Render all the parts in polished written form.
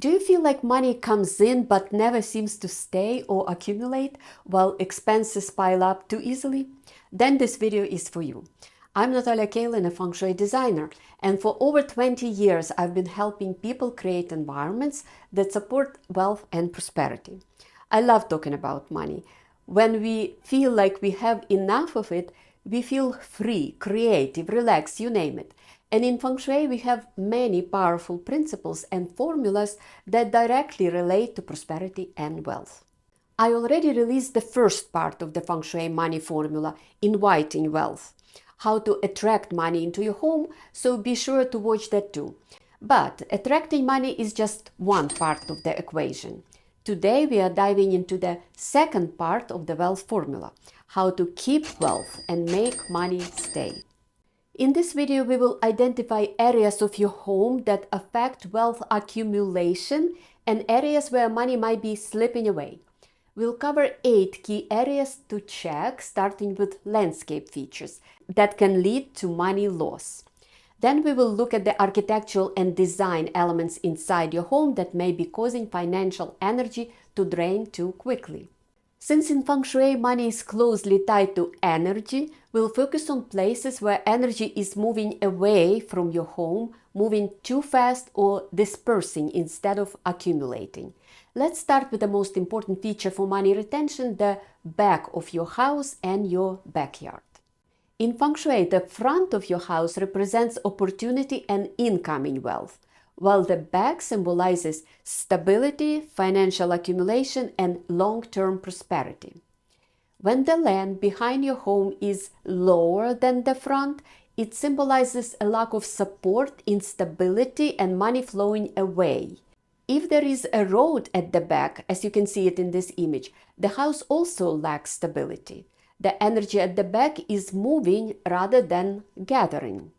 Do you feel like money comes in but never seems to stay or accumulate while expenses pile up too easily? Then this video is for you. I'm Natalia Kaylin, a Feng Shui designer, and for over 20 years I've been helping people create environments that support wealth and prosperity. I love talking about money. When we feel like we have enough of it, we feel free, creative, relaxed, you name it. And in Feng Shui, we have many powerful principles and formulas that directly relate to prosperity and wealth. I already released the first part of the Feng Shui money formula, inviting wealth, how to attract money into your home, so be sure to watch that too. But attracting money is just one part of the equation. Today we are diving into the second part of the wealth formula, how to keep wealth and make money stay. In this video, we will identify areas of your home that affect wealth accumulation and areas where money might be slipping away. We'll cover 8 key areas to check, starting with landscape features that can lead to money loss. Then we will look at the architectural and design elements inside your home that may be causing financial energy to drain too quickly. Since in Feng Shui money is closely tied to energy, we'll focus on places where energy is moving away from your home, moving too fast or dispersing instead of accumulating. Let's start with the most important feature for money retention, the back of your house and your backyard. In Feng Shui, the front of your house represents opportunity and incoming wealth, while the back symbolizes stability, financial accumulation, and long-term prosperity. When the land behind your home is lower than the front, it symbolizes a lack of support, instability, and money flowing away. If there is a road at the back, as you can see it in this image, the house also lacks stability. The energy at the back is moving rather than gathering.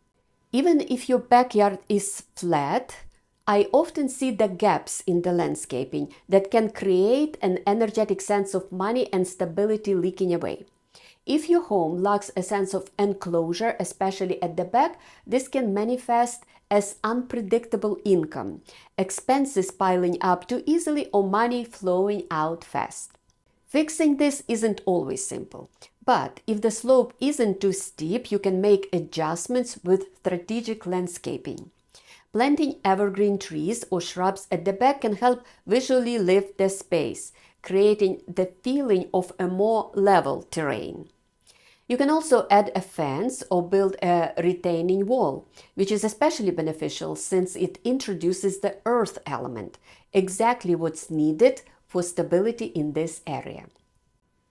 Even if your backyard is flat, I often see the gaps in the landscaping that can create an energetic sense of money and stability leaking away. If your home lacks a sense of enclosure, especially at the back, this can manifest as unpredictable income, expenses piling up too easily, or money flowing out fast. Fixing this isn't always simple, but if the slope isn't too steep, you can make adjustments with strategic landscaping. Planting evergreen trees or shrubs at the back can help visually lift the space, creating the feeling of a more level terrain. You can also add a fence or build a retaining wall, which is especially beneficial since it introduces the earth element, exactly what's needed for stability in this area.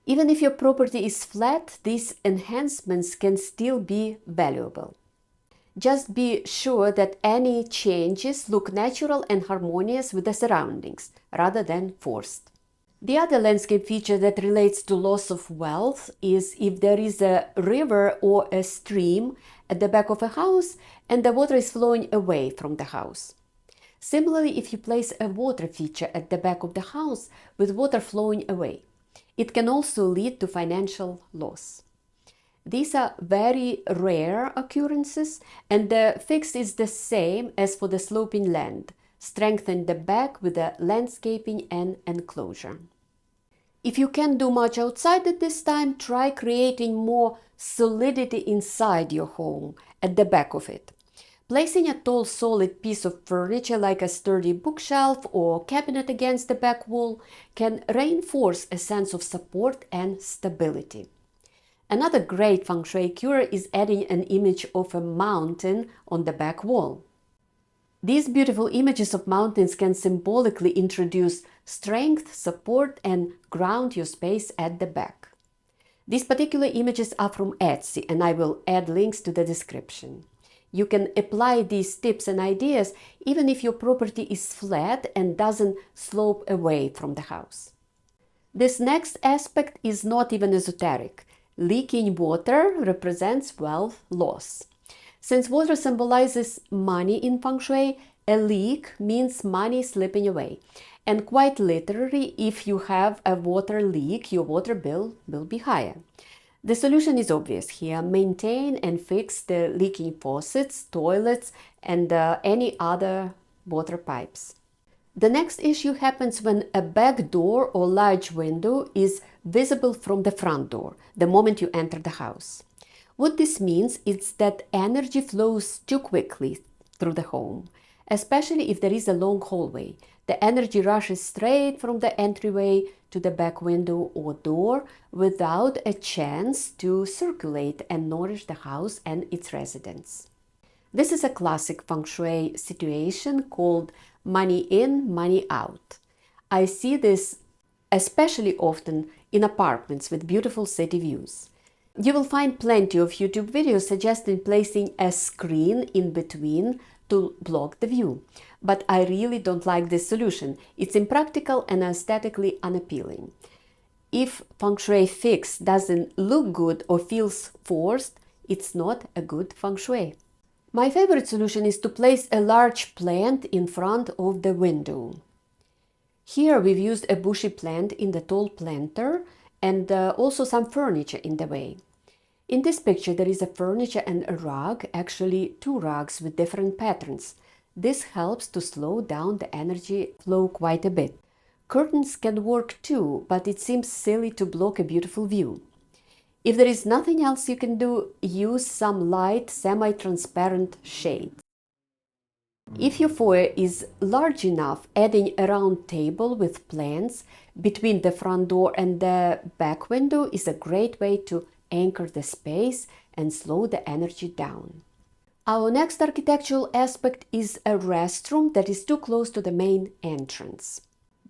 Even if your property is flat, these enhancements can still be valuable. Just be sure that any changes look natural and harmonious with the surroundings, rather than forced. The other landscape feature that relates to loss of wealth is if there is a river or a stream at the back of a house and the water is flowing away from the house. Similarly, if you place a water feature at the back of the house with water flowing away, it can also lead to financial loss. These are very rare occurrences, and the fix is the same as for the sloping land. Strengthen the back with the landscaping and enclosure. If you can't do much outside at this time, try creating more solidity inside your home, at the back of it. Placing a tall, solid piece of furniture like a sturdy bookshelf or cabinet against the back wall can reinforce a sense of support and stability. Another great Feng Shui cure is adding an image of a mountain on the back wall. These beautiful images of mountains can symbolically introduce strength, support, and ground your space at the back. These particular images are from Etsy, and I will add links to the description. You can apply these tips and ideas even if your property is flat and doesn't slope away from the house. This next aspect is not even esoteric. Leaking water represents wealth loss. Since water symbolizes money in Feng Shui, a leak means money slipping away. And quite literally, if you have a water leak, your water bill will be higher. The solution is obvious here. Maintain and fix the leaking faucets, toilets, and any other water pipes. The next issue happens when a back door or large window is visible from the front door the moment you enter the house. What this means is that energy flows too quickly through the home, especially if there is a long hallway. The energy rushes straight from the entryway to the back window or door without a chance to circulate and nourish the house and its residents. This is a classic Feng Shui situation called money in, money out. I see this especially often in apartments with beautiful city views. You will find plenty of YouTube videos suggesting placing a screen in between to block the view. But I really don't like this solution. It's impractical and aesthetically unappealing. If Feng Shui fix doesn't look good or feels forced, it's not a good Feng Shui. My favorite solution is to place a large plant in front of the window. Here we've used a bushy plant in the tall planter and also some furniture in the way. In this picture there is a furniture and a rug, actually two rugs with different patterns. This helps to slow down the energy flow quite a bit. Curtains can work too, but it seems silly to block a beautiful view. If there is nothing else you can do, use some light semi-transparent shades. If your foyer is large enough, adding a round table with plants between the front door and the back window is a great way to anchor the space and slow the energy down. Our next architectural aspect is a restroom that is too close to the main entrance.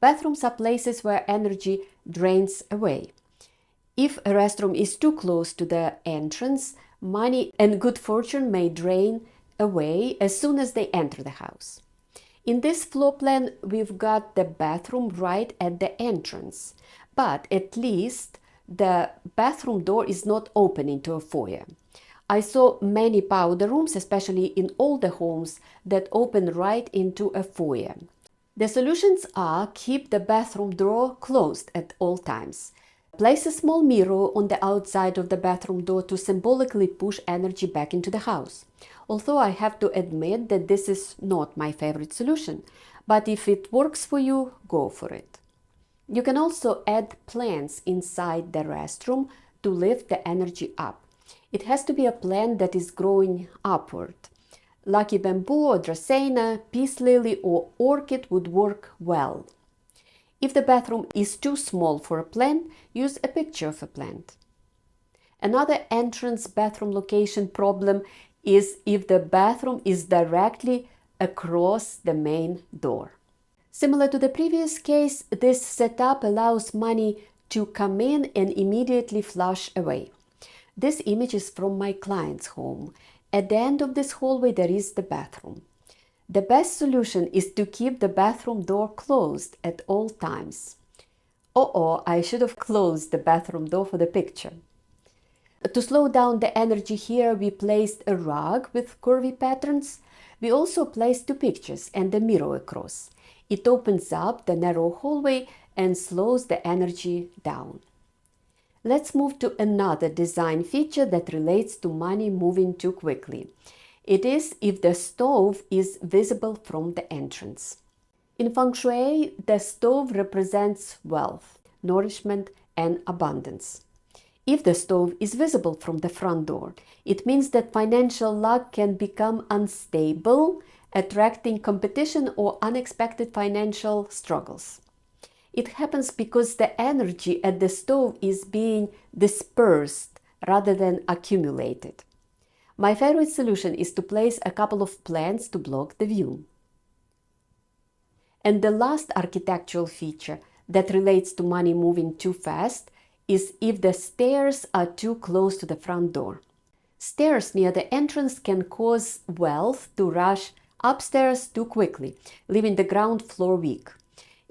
Bathrooms are places where energy drains away. If a restroom is too close to the entrance, money and good fortune may drain away as soon as they enter the house. In this floor plan, we've got the bathroom right at the entrance, but at least the bathroom door is not open into a foyer. I saw many powder rooms, especially in older homes, that open right into a foyer. The solutions are keep the bathroom door closed at all times. Place a small mirror on the outside of the bathroom door to symbolically push energy back into the house. Although I have to admit that this is not my favorite solution, but if it works for you, go for it. You can also add plants inside the restroom to lift the energy up. It has to be a plant that is growing upward. Lucky bamboo or dracaena, peace lily or orchid would work well. If the bathroom is too small for a plant, use a picture of a plant. Another entrance bathroom location problem is if the bathroom is directly across the main door. Similar to the previous case, this setup allows money to come in and immediately flush away. This image is from my client's home. At the end of this hallway there is the bathroom. The best solution is to keep the bathroom door closed at all times. I should have closed the bathroom door for the picture. To slow down the energy here, we placed a rug with curvy patterns. We also placed two pictures and a mirror across. It opens up the narrow hallway and slows the energy down. Let's move to another design feature that relates to money moving too quickly. It is if the stove is visible from the entrance. In Feng Shui, the stove represents wealth, nourishment, and abundance. If the stove is visible from the front door, it means that financial luck can become unstable, attracting competition or unexpected financial struggles. It happens because the energy at the stove is being dispersed rather than accumulated. My favorite solution is to place a couple of plants to block the view. And the last architectural feature that relates to money moving too fast is if the stairs are too close to the front door. Stairs near the entrance can cause wealth to rush upstairs too quickly, leaving the ground floor weak.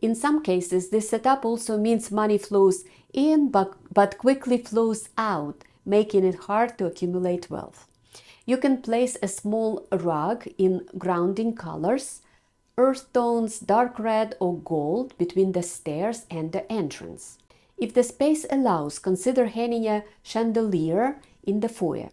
In some cases, this setup also means money flows in but quickly flows out, making it hard to accumulate wealth. You can place a small rug in grounding colors, earth tones, dark red or gold between the stairs and the entrance. If the space allows, consider hanging a chandelier in the foyer.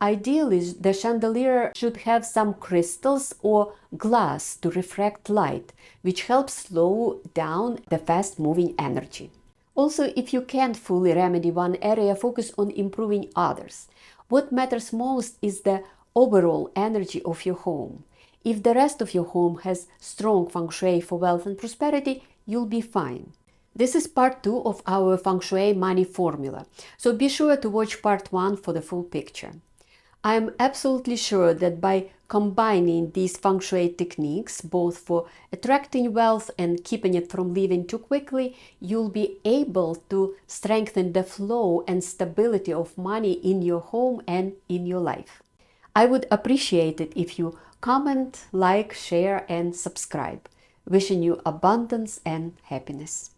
Ideally, the chandelier should have some crystals or glass to refract light, which helps slow down the fast-moving energy. Also, if you can't fully remedy one area, focus on improving others. What matters most is the overall energy of your home. If the rest of your home has strong feng shui for wealth and prosperity, you'll be fine. This is part 2 of our Feng Shui money formula, so be sure to watch part 1 for the full picture. I am absolutely sure that by combining these Feng Shui techniques, both for attracting wealth and keeping it from leaving too quickly, you'll be able to strengthen the flow and stability of money in your home and in your life. I would appreciate it if you comment, like, share, and subscribe. Wishing you abundance and happiness.